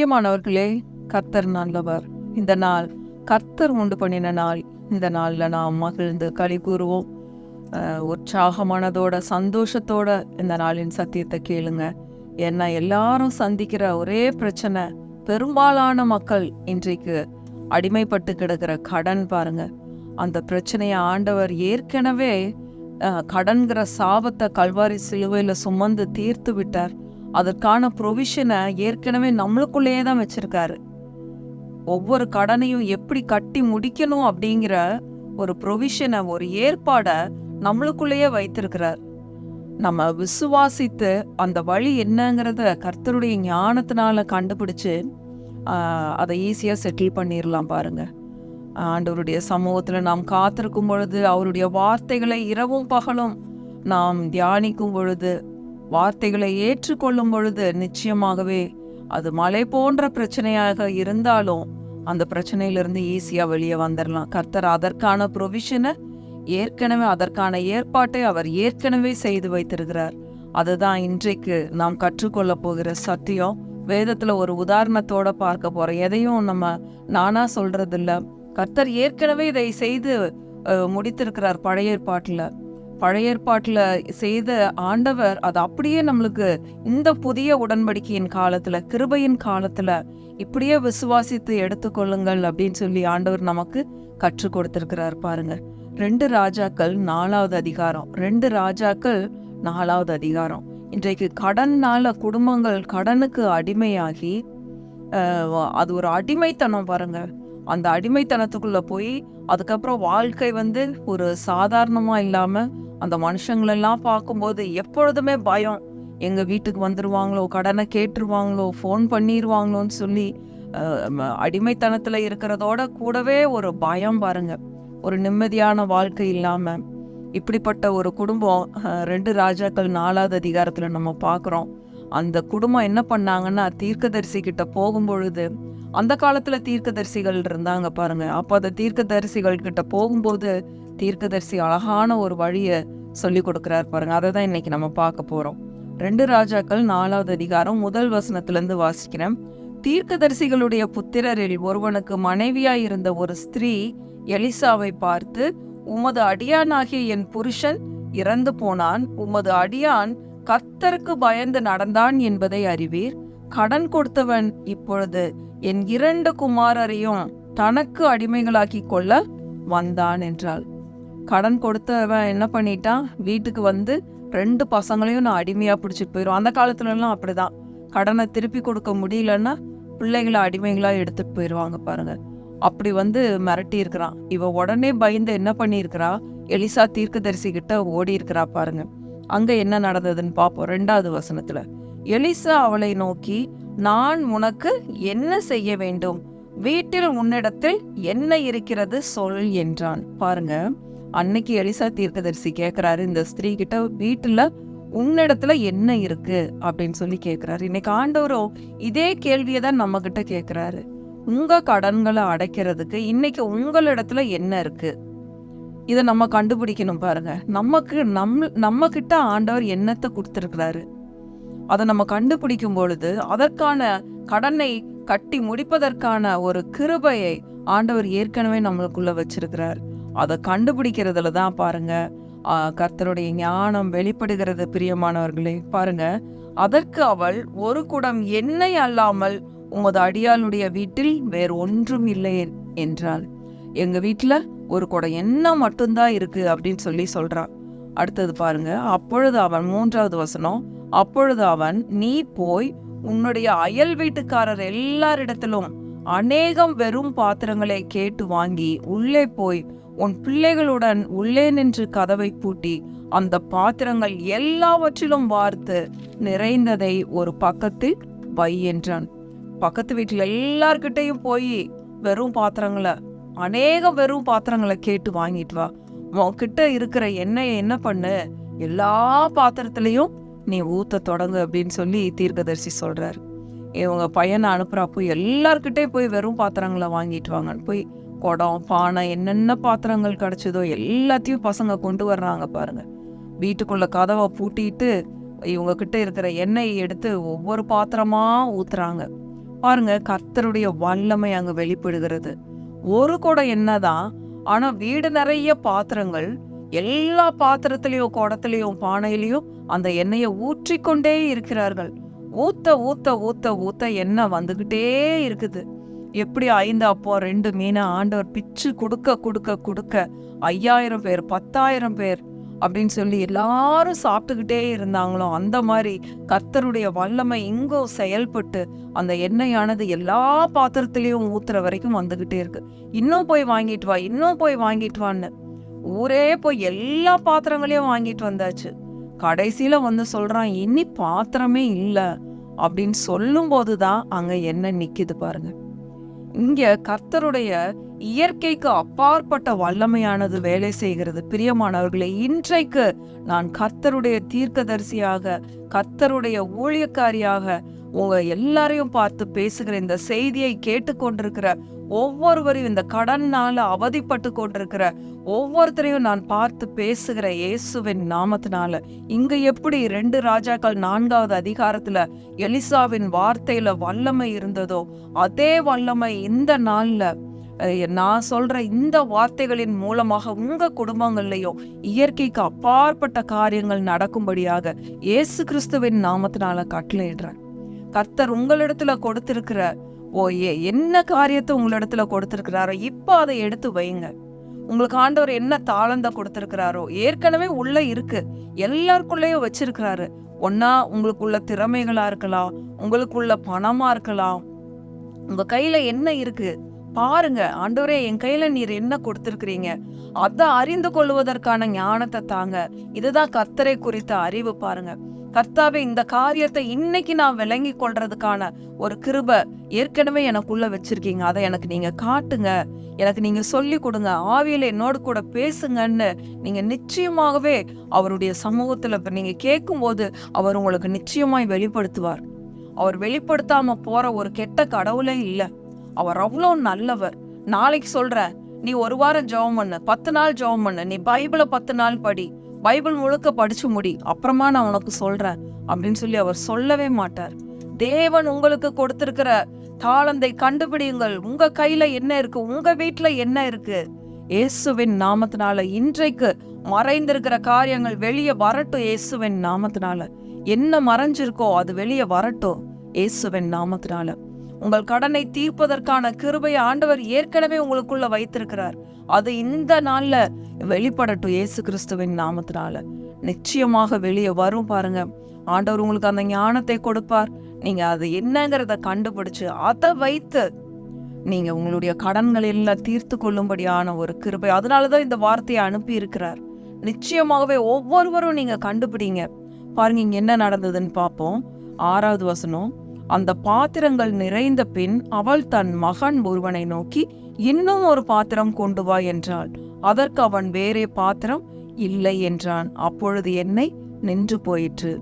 பிரியமானவர்களே, கர்த்தர் நல்லவர். இந்த நாள் கர்த்தர் உண்டு பண்ணின நாள். இந்த நாளில் நாம் மகிழ்ந்து களி கூறுவோம். உற்சாகமானதோட சந்தோஷத்தோட இந்த நாளின் சத்தியத்தை கேளுங்க. ஏன்னா எல்லாரும் சந்திக்கிற ஒரே பிரச்சனை, பெரும்பாலான மக்கள் இன்றைக்கு அடிமைப்பட்டு கிடக்கிற கடன் பாருங்க. அந்த பிரச்சனையை ஆண்டவர் ஏற்கனவே கடன்கிற சாபத்தை கல்வாரி சிலுவையில் சுமந்து தீர்த்து விட்டார். அதற்கான ப்ரொவிஷனை ஏற்கனவே நம்மளுக்குள்ளேயே தான் வச்சிருக்காரு. ஒவ்வொரு கடனையும் எப்படி கட்டி முடிக்கணும் அப்படிங்கிற ஒரு ப்ரொவிஷனை, ஒரு ஏற்பாடை நம்மளுக்குள்ளேயே வைத்திருக்கிறார். நம்ம விசுவாசித்து அந்த வழி என்னங்கிறத கர்த்தருடைய ஞானத்தினால கண்டுபிடிச்சு அதை ஈஸியாக செட்டில் பண்ணிடலாம் பாருங்க. ஆண்டவருடைய சமூகத்தில் நாம் காத்திருக்கும் பொழுது, அவருடைய வார்த்தைகளை இரவும் பகலும் நாம் தியானிக்கும் பொழுது, வார்த்தைகளை ஏற்றுக்கொள்ளும் பொழுது, நிச்சயமாகவே அது மலை போன்ற பிரச்சனையாக இருந்தாலும் அந்த பிரச்சனையிலிருந்து ஈஸியாக வெளியே வந்துடலாம். கர்த்தர் அதற்கான ப்ரொவிஷனை ஏற்கனவே, அதற்கான ஏற்பாட்டை அவர் ஏற்கனவே செய்து வைத்திருக்கிறார். அதுதான் இன்றைக்கு நாம் கற்றுக்கொள்ள போகிற சத்தியம். வேதத்தில் ஒரு உதாரணத்தோட பார்க்க போகிறோம். எதையும் நம்ம நானா சொல்றது இல்லை, கர்த்தர் ஏற்கனவே இதை செய்து முடித்திருக்கிறார். பழைய ஏற்பாட்டில் செய்த ஆண்டவர் அதை அப்படியே நம்மளுக்கு இந்த புதிய உடன்படிக்கையின் காலத்துல, கிருபையின் காலத்துல இப்படியே விசுவாசித்து எடுத்துக்கொள்ளுங்கள் அப்படின்னு சொல்லி ஆண்டவர் நமக்கு கற்றுக் கொடுத்திருக்கிறார் பாருங்க. 2 ராஜாக்கள் 4வது அதிகாரம். 2 ராஜாக்கள் 4வது அதிகாரம். இன்றைக்கு கடன்னால குடும்பங்கள் கடனுக்கு அடிமையாகி அது ஒரு அடிமைத்தனம் பாருங்க. அந்த அடிமைத்தனத்துக்குள்ள போய் அதுக்கப்புறம் வாழ்க்கை ஒரு சாதாரணமா இல்லாம, அந்த மனுஷங்களெல்லாம் பார்க்கும்போது எப்பொழுதுமே பயம். எங்க வீட்டுக்கு வந்துருவாங்களோ, கடனை கேட்டுருவாங்களோ, ஃபோன் பண்ணிடுவாங்களோன்னு சொல்லி அடிமைத்தனத்துல இருக்கிறதோட கூடவே ஒரு பயம் பாருங்க. ஒரு நிம்மதியான வாழ்க்கை இல்லாம இப்படிப்பட்ட ஒரு குடும்பம் 2 ராஜாக்கள் 4வது அதிகாரத்துல நம்ம பார்க்குறோம். அந்த குடும்பம் என்ன பண்ணாங்கன்னா, தீர்க்கதரிசி கிட்ட போகும்பொழுது, அந்த காலத்துல தீர்க்கதரிசிகள் இருந்தாங்க பாருங்க. அப்போ அந்த தீர்க்கதரிசிகள் கிட்ட போகும்போது தீர்க்கதரிசி அழகான ஒரு வழியை சொல்லி கொடுக்கிறார் பாருங்க. அதை தான் இன்னைக்கு நம்ம பார்க்க போறோம். 2 ராஜாக்கள் 4வது அதிகாரம் 1 வசனத்திலிருந்து வாசிக்கிறேன். தீர்க்கதரிசிகளுடைய புத்திரரில் ஒருவனுக்கு மனைவியாய் இருந்த ஒரு ஸ்திரீ எலிசாவை பார்த்து, உமது அடியானாகிய என் புருஷன் இறந்து போனான். உமது அடியான் கர்த்தருக்கு பயந்து நடந்தான் என்பதை அறிவீர். கடன் கொடுத்தவன் இப்பொழுது என் 2 குமாரரையும் தனக்கு அடிமைகளாக்கி கொள்ள வந்தான் என்றாள். கடன் கொடுத்தவன் என்ன பண்ணிட்டான், வீட்டுக்கு 2 பசங்களையும் நான் அடிமையா பிடிச்சிட்டு போயிடும். அந்த காலத்துல எல்லாம் அப்படிதான். கடனை திருப்பி கொடுக்க முடியலன்னா பிள்ளைகளை அடிமைகளா எடுத்துட்டு போயிடுவாங்க பாருங்க. அப்படி மிரட்டி இருக்கிறான். இவ உடனே பயந்து என்ன பண்ணியிருக்கிறா, எலிசா தீர்க்கதரிசி கிட்ட ஓடி இருக்கிறா பாருங்க. அங்க என்ன நடந்ததுன்னு பார்ப்போம். 2வது வசனத்துல, எலிசா அவளை நோக்கி, நான் உனக்கு என்ன செய்ய வேண்டும்? வீட்டில் உன்னிடத்தில் என்ன இருக்கிறது சொல் என்றான். பாருங்க, அன்னைக்கு எலிசா தீர்க்கதரிசி கேட்கிறாரு இந்த ஸ்திரீ கிட்ட, வீட்டுல உன்னிடத்துல என்ன இருக்கு அப்படின்னு சொல்லி கேட்கிறாரு. இன்னைக்கு ஆண்டவரும் இதே கேள்வியை தான் நம்ம கிட்ட கேட்கிறாரு. உங்க கடன்களை அடைக்கிறதுக்கு இன்னைக்கு உங்களிடத்துல என்ன இருக்கு? இதை நம்ம கண்டுபிடிக்கணும் பாருங்க. நம்ம கிட்ட ஆண்டவர் என்னத்தை கொடுத்திருக்கிறாரு, அதை நம்ம கண்டுபிடிக்கும் பொழுது அதற்கான கடனை கட்டி முடிப்பதற்கான ஒரு கிருபையை ஆண்டவர் ஏற்கனவே நம்மளுக்குள்ள வச்சிருக்கிறார். அதை கண்டுபிடிக்கிறதுல தான் பாருங்க கர்த்தருடைய ஞானம் வெளிப்படுகிறது. பிரியமானவர்களே பாருங்க, அதற்கு அவள், ஒரு குடம் எண்ணெய் அல்லாமல் உமது அடியாளுடைய வீட்டில் வேறு ஒன்றும் இல்லை என்றாள். எங்க வீட்டுல ஒரு குடம் எண்ணெய் மட்டும்தான் இருக்கு அப்படின்னு சொல்லி சொல்றான். அடுத்தது பாருங்க, அப்பொழுது அவன் 3வது வசனம், அப்பொழுது அவன், நீ போய் உன்னுடைய அயல் வீட்டுக்காரர் எல்லாரிடத்திலும் அநேகம் வெறும் பாத்திரங்களை கேட்டு வாங்கி உள்ளே போய் உன் பிள்ளைகளுடன் உள்ளே நின்று கதவை பூட்டி அந்த பாத்திரங்கள் எல்லாவற்றிலும் வார்த்து நிறைந்ததை ஒரு பக்கத்தில் வை என்றான். பக்கத்து வீட்டுல எல்லார்கிட்டையும் போய் வெறும் பாத்திரங்களை, அநேக வெறும் பாத்திரங்களை கேட்டு வாங்கிட்டு வா. உன்கிட்ட இருக்கிற எண்ணெயை என்ன பண்ணு, எல்லா பாத்திரத்திலையும் நீ ஊத்த தொடங்கு அப்படின்னு சொல்லி தீர்க்கதரிசி சொல்றாரு. இவங்க பையனை அனுப்புறா, போய் எல்லார்கிட்டையும் போய் வெறும் பாத்திரங்களை வாங்கிட்டு வாங்கன்னு போய் குடம், பானை, என்னென்ன பாத்திரங்கள் கிடைச்சதோ எல்லாத்தையும் பசங்க கொண்டு வர்றாங்க பாருங்க. வீட்டுக்குள்ள கதவை பூட்டிட்டு இவங்க கிட்ட இருக்கிற எண்ணெயை எடுத்து ஒவ்வொரு பாத்திரமா ஊத்துறாங்க. பாருங்க, கர்த்தருடைய வல்லமை அங்க வெளிப்படுகிறது. ஒரு குடம் எண்ணெய்தான், ஆனா வீடு நிறைய பாத்திரங்கள். எல்லா பாத்திரத்திலையும், குடத்திலையும், பானையிலையும் அந்த எண்ணெயை ஊற்றிக்கொண்டே இருக்கிறார்கள். ஊத்த ஊத்த ஊத்த ஊத்த எண்ணெய் வந்துகிட்டே இருக்குது. எப்படி 5 அப்போ 2 மீனை ஆண்டவர் பிச்சு கொடுக்க கொடுக்க கொடுக்க 5000 பேர், 10,000 பேர் அப்படின்னு சொல்லி எல்லாரும் சாப்பிட்டுக்கிட்டே இருந்தாங்களோ, அந்த மாதிரி கர்த்தருடைய வல்லமை இங்கும் செயல்பட்டு அந்த எண்ணெயானது எல்லா பாத்திரத்திலையும் ஊத்துற வரைக்கும் வந்துகிட்டே இருக்கு. இன்னும் போய் வாங்கிட்டு வா, இன்னும் போய் வாங்கிட்டு வான்னு ஊரே போய் எல்லா பாத்திரங்களையும் வாங்கிட்டு வந்தாச்சு. கடைசியில வந்து சொல்றான், இனி பாத்திரமே இல்ல அப்படின்னு சொல்லும் போதுதான் அங்க என்ன நிக்குது பாருங்க. இங்க கர்த்தருடைய இயற்கைக்கு அப்பாற்பட்ட வல்லமையானது வேலை செய்கிறது. பிரியமானவர்களே, இன்றைக்கு நான் கர்த்தருடைய தீர்க்கதரிசியாக, கர்த்தருடைய ஊழியக்காரியாக உங்க எல்லாரையும் பார்த்து பேசுகிற இந்த செய்தியை கேட்டுக்கொண்டிருக்கிற ஒவ்வொருவரையும், இந்த கடன்னால அவதிப்பட்டு கொண்டிருக்கிற ஒவ்வொருத்தரையும் நான் பார்த்து பேசுகிற இயேசுவின் நாமத்தினால, இங்க எப்படி 2 ராஜாக்கள் 4வது அதிகாரத்துல எலிசாவின் வார்த்தையில வல்லமை இருந்ததோ, அதே வல்லமை இந்த நாள்ல நான் சொல்ற இந்த வார்த்தைகளின் மூலமாக உங்க குடும்பங்கள்லயும் இயற்கைக்கு அப்பாற்பட்ட காரியங்கள் நடக்கும்படியாக இயேசு கிறிஸ்துவின் நாமத்தினால கட்டளையிடுறேன். கர்த்தர் உங்களிடத்துல கொடுத்திருக்கிற என்ன காரியத்தை உங்களிடத்துல கொடுத்திருக்கிறாரோ இப்ப அதை எடுத்து வைங்க. உங்களுக்கு ஆண்டவர் என்ன தாளந்த கொடுத்திருக்கிறாரோ ஏற்கனவே உள்ள இருக்கு, எல்லாருக்குள்ளேயும் வச்சிருக்கிறாரு. ஒன்னா உங்களுக்குள்ள திறமைகளா இருக்கலாம், உங்களுக்குள்ள பணமா இருக்கலாம். உங்க கையில என்ன இருக்கு பாருங்க. ஆண்டவரே, என் கையில நீர் என்ன கொடுத்திருக்கிறீங்க, அதை அறிந்து கொள்வதற்கான ஞானத்தை தாங்க. இதுதான் கர்த்தரை குறித்த அறிவு. பாருங்க, கர்த்தாவே, இந்த காரியத்தை இன்னைக்கு நான் விளங்கி கொள்றதுக்கான ஒரு கிருபை ஏற்கனவே எனக்குள்ள வச்சிருக்கீங்க, அதை எனக்கு நீங்க காட்டுங்க, எனக்கு நீங்க சொல்லி கொடுங்க, ஆவியில என்னோடு கூட பேசுங்கன்னு நீங்க நிச்சயமாகவே அவருடைய சமூகத்துல நீங்க கேட்கும் போது அவர் உங்களுக்கு நிச்சயமாய் வெளிப்படுத்துவார். அவர் வெளிப்படுத்தாம போற ஒரு கெட்ட கடவுளே இல்லை. அவர் அவ்வளோ நல்லவர். நாளைக்கு சொல்றேன், நீ 1 வாரம் ஜெபம் பண்ணு, 10 நாள் ஜெபம் பண்ணு, நீ பைபிளை 10 நாள் படி, பைபிள் முழுக்க படிச்சு முடி, அப்புறமா நான் உனக்கு சொல்றேன் அப்படின்னு சொல்லி அவர் சொல்லவே மாட்டார். தேவன் உங்களுக்கு கொடுத்திருக்கிற தாளந்தை கண்டுபிடியுங்கள். உங்க கையில என்ன இருக்கு, உங்க வீட்டுல என்ன இருக்கு. இயேசுவின் நாமத்தினால இன்றைக்கு மறைந்திருக்கிற காரியங்கள் வெளியே வரட்டும். இயேசுவின் நாமத்தினால என்ன மறைஞ்சிருக்கோ அது வெளியே வரட்டும். இயேசுவின் நாமத்தினால உங்கள் கடனை தீர்ப்பதற்கான கிருபையை ஆண்டவர் ஏற்கனவே உங்களுக்குள்ள வைத்திருக்கிறார். அது இந்த நாள்ல வெளிப்படட்டும். இயேசு கிறிஸ்துவின் நாமத்தினால நிச்சயமாக வெளியே வரும். பாருங்க, ஆண்டவர் உங்களுக்கு அந்த ஞானத்தை கொடுப்பார். நீங்க அது என்னங்கிறத கண்டுபிடிச்சு அதை வைத்து நீங்க உங்களுடைய கடன்கள் எல்லாம் தீர்த்து கொள்ளும்படியான ஒரு கிருபை. அதனாலதான் இந்த வார்த்தையை அனுப்பி இருக்கிறார். நிச்சயமாகவே ஒவ்வொருவரும் நீங்க கண்டுபிடிங்க. பாருங்க, இங்க என்ன நடந்ததுன்னு பார்ப்போம். 6வது வசனம். அந்த பாத்திரங்கள் நிறைந்த பின் அவள் தன் மகன் ஒருவனை நோக்கி, இன்னும் ஒரு பாத்திரம் கொண்டு வா என்றாள். அதற்கு அவன், வேறே பாத்திரம் இல்லை என்றான். அப்பொழுது எண்ணெய் நின்று போயிற்று.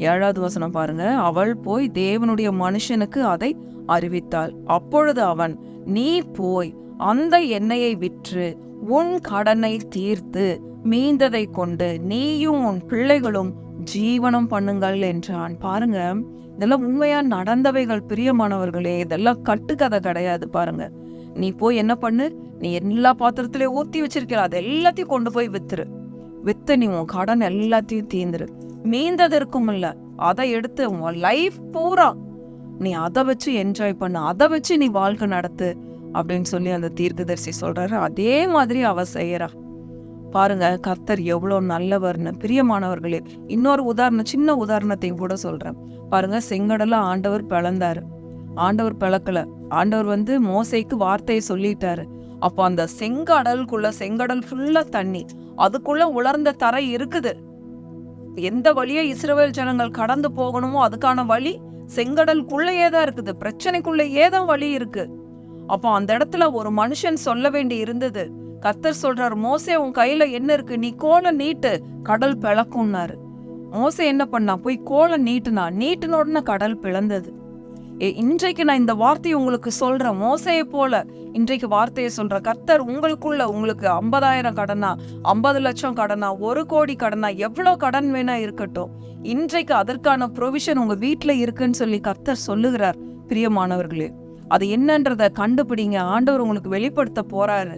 7வது வசனம் பாருங்க. அவள் போய் தேவனுடைய மனுஷனுக்கு அதை அறிவித்தாள். அப்பொழுது அவன், நீ போய் அந்த எண்ணெயை விற்று உன் கடனை தீர்த்து மீந்ததை கொண்டு நீயும் உன் பிள்ளைகளும் ஜீவனம் பண்ணுங்கள் என்றான். பாருங்க, இதெல்லாம் உண்மையா நடந்தவைகள். பிரியமானவர்களே, இதெல்லாம் கட்டுக்கதை கிடையாது. பாருங்க, நீ போய் என்ன பண்ணு, நீ எல்லா பாத்திரத்திலயும் ஊத்தி வச்சிருக்கிற அதை எல்லாத்தையும் கொண்டு போய் வித்துரு. வித்து நீ உன் கடன் எல்லாத்தையும் தீந்துரு. மீந்ததற்கும் இல்ல, அதை எடுத்து உன் லைஃப் பூரா நீ அதை வச்சு என்ஜாய் பண்ணு, அதை வச்சு நீ வாழ்க்கை நடத்து அப்படின்னு சொல்லி அந்த தீர்க்கதரிசி சொல்றாரு. அதே மாதிரி அவ செய்யறா. பாருங்க, கர்த்தர் எவ்வளவு நல்லவர்னு. பிரியமானவர்களே, இன்னொரு உதாரணம், சின்ன உதாரணத்தையும் கூட சொல்றேன். பாருங்க, செங்கடல ஆண்டவர் பிளந்தாரு. ஆண்டவர் பிளக்கல. ஆண்டவர் மோசைக்கு வார்த்தையை சொல்லிட்டாரு. அப்போ அந்த செங்கடல் ஃபுல்லா தண்ணி, அதுக்குள்ள உலர்ந்த தரை இருக்குது. எந்த வழியா இஸ்ரவேல் ஜனங்கள் கடந்து போகணுமோ அதுக்கான வழி செங்கடலுக்குள்ளேயே தான் இருக்குது. பிரச்சனைக்குள்ளேயே தான் வழி இருக்கு. அப்போ அந்த இடத்துல ஒரு மனுஷன் சொல்ல வேண்டி இருந்தது. கர்த்தர் சொல்றாரு, மோசே, உன் கையில என்ன இருக்கு, நீ கோலை நீட்டு, கடல் பிளக்கும்னாரு. மோசே என்ன பண்ணா, போய் கோலை நீட்டின உடனே கடல் பிளந்தது. இன்றைக்கு நான் இந்த வார்த்தையை உங்களுக்கு சொல்றேன். மோசையை போல இன்றைக்கு வார்த்தையை சொல்ற கர்த்தர் உங்களுக்கு 50,000 கடனா, 50 லட்சம் கடனா, 1 கோடி கடனா, எவ்வளவு கடன் வேணா இருக்கட்டும், இன்றைக்கு அதற்கான ப்ரொவிஷன் உங்க வீட்டுல இருக்குன்னு சொல்லி கர்த்தர் சொல்லுகிறார். பிரியமானவர்களே, அது என்னன்றத கண்டுபிடிங்க. ஆண்டவர் உங்களுக்கு வெளிப்படுத்த போறாரு.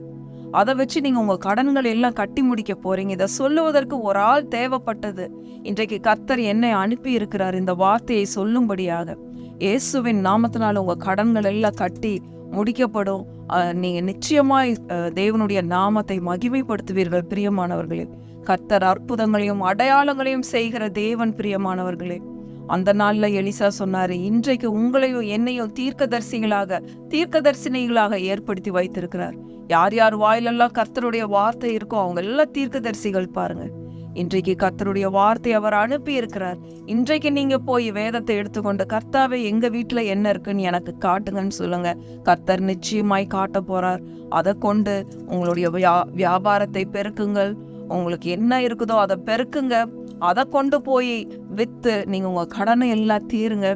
அதை வச்சு நீங்க உங்க கடன்கள் எல்லாம் கட்டி முடிக்க போறீங்க. இதை சொல்லுவதற்கு ஒரு ஆள் தேவைப்பட்டது. இன்றைக்கு கர்த்தர் என்னை அனுப்பி இருக்கிறார் இந்த வார்த்தையை சொல்லும்படியாக. இயேசுவின் நாமத்தினால உங்க கடன்கள் எல்லாம் கட்டி முடிக்கப்படும். நீங்க நிச்சயமாய் தேவனுடைய நாமத்தை மகிமைப்படுத்துவீர்கள். பிரியமானவர்களே, கர்த்தர் அற்புதங்களையும் அடையாளங்களையும் செய்கிற தேவன். பிரியமானவர்களே, அந்த நாள்ல எலிசா சொன்னாரு, இன்றைக்கு உங்களையும் என்னையும் தீர்க்கதரிசினிகளாக ஏற்படுத்தி வைத்திருக்கிறார். யார் யார் வாயிலெல்லாம் கர்த்தருடைய வார்த்தை இருக்கோ அவங்க எல்லாம் தீர்க்கதரிசிகள். பாருங்க, இன்றைக்கு கர்த்தருடைய வார்த்தை அவர் அனுப்பி இருக்கிறார். இன்றைக்கு நீங்க போய் வேதத்தை எடுத்துக்கொண்டு, கர்த்தாவே எங்க வீட்டுல என்ன இருக்குன்னு எனக்கு காட்டுங்கன்னு சொல்லுங்க. கர்த்தர் நிச்சயமாய் காட்ட போறார். அதை கொண்டு உங்களுடைய வியாபாரத்தை பெருக்குங்கள். உங்களுக்கு என்ன இருக்குதோ அதை பெருக்குங்க. அதை கொண்டு போய் வித்து நீங்க உங்க கடனை எல்லாம் தீருங்க.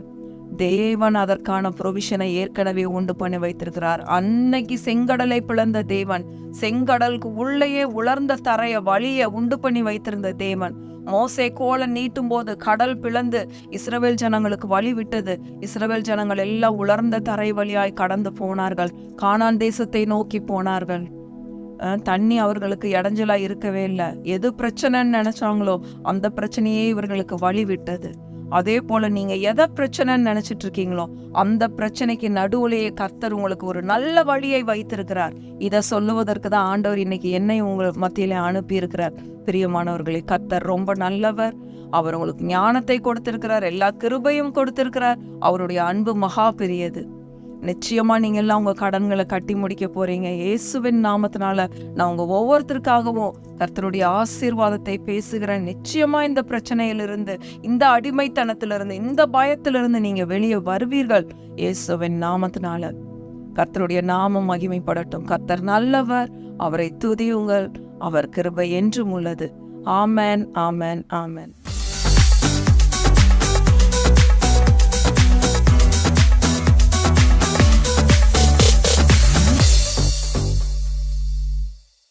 தேவன் அதற்கான ப்ரொவிஷனை ஏற்கனவே உண்டு பண்ணி வைத்திருக்கிறார். அன்னைக்கு செங்கடலை பிளந்த தேவன், செங்கடலுக்கு உள்ளேயே உலர்ந்த தரைய வழிய உண்டு பண்ணி வைத்திருந்த தேவன், மோசே கோலை நீட்டும் போது கடல் பிளந்து இஸ்ரவேல் ஜனங்களுக்கு வழி விட்டது. இஸ்ரவேல் ஜனங்கள் எல்லாம் உலர்ந்த தரை வழியாய் கடந்து போனார்கள். கானான் தேசத்தை நோக்கி போனார்கள். தண்ணி அவர்களுக்கு இடைஞ்சலா இருக்கவே இல்லை. எது பிரச்சனைன்னு நினைச்சாங்களோ அந்த பிரச்சனையே இவர்களுக்கு வழி விட்டது. அதே போல நீங்க எதை பிரச்சனைன்னு நினைச்சிட்டு இருக்கீங்களோ அந்த பிரச்சனைக்கு நடுவுலேயே கர்த்தர் உங்களுக்கு ஒரு நல்ல வழியை வைத்திருக்கிறார். இதை சொல்லுவதற்கு தான் ஆண்டவர் இன்னைக்கு என்னை உங்கள் மத்தியில அனுப்பி இருக்கிறார். பிரியமானவர்களே, கர்த்தர் ரொம்ப நல்லவர். அவர் உங்களுக்கு ஞானத்தை கொடுத்திருக்கிறார், எல்லா கிருபையும் கொடுத்திருக்கிறார். அவருடைய அன்பு மகா பெரியது. நிச்சயமா நீங்க எல்லாம் உங்க கடன்களை கட்டி முடிக்க போறீங்க. இயேசுவின் நாமத்தினால நான் உங்க ஒவ்வொருத்தருக்காகவும் கர்த்தருடைய ஆசீர்வாதத்தை பேசுகிறேன். நிச்சயமா இந்த பிரச்சனையிலிருந்து, இந்த அடிமைத்தனத்திலிருந்து, இந்த பயத்திலிருந்து நீங்க வெளியே வருவீர்கள் இயேசுவின் நாமத்தினால. கர்த்தருடைய நாமம் மகிமைப்படட்டும். கர்த்தர் நல்லவர், அவரை துதியுங்கள். அவர் கிருபை என்றும் உள்ளது. ஆமென், ஆமென், ஆமென்.